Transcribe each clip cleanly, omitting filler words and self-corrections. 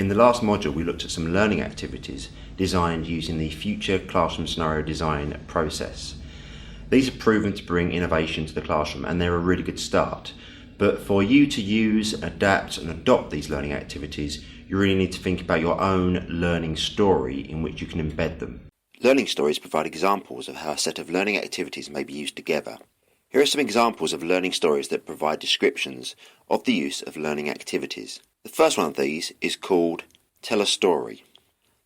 In the last module, we looked at some learning activities designed using the future classroom scenario design process. These have proven to bring innovation to the classroom, and they're a really good start. But for you to use, adapt and adopt these learning activities, you really need to think about your own learning story in which you can embed them. Learning stories provide examples of how a set of learning activities may be used together. Here are some examples of learning stories that provide descriptions of the use of learning activities. The first one of these is called Tell a Story.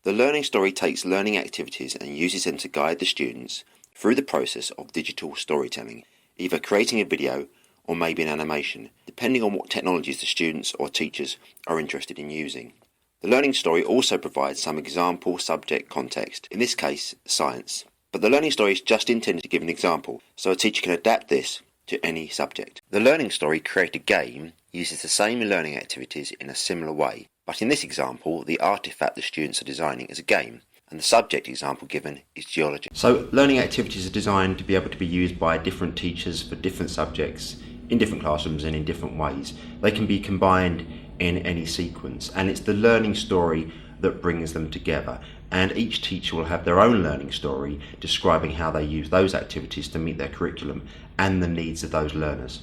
The learning story takes learning activities and uses them to guide the students through the process of digital storytelling, either creating a video or maybe an animation, depending on what technologies the students or teachers are interested in using. The learning story also provides some example subject context, in this case science, but the learning story is just intended to give an example, so a teacher can adapt this to any subject. The learning story Create a Game uses the same learning activities in a similar way, but in this example the artifact the students are designing is a game, and the subject example given is geology. So learning activities are designed to be able to be used by different teachers for different subjects in different classrooms and in different ways. They can be combined in any sequence, and it's the learning story that brings them together, and each teacher will have their own learning story describing how they use those activities to meet their curriculum and the needs of those learners.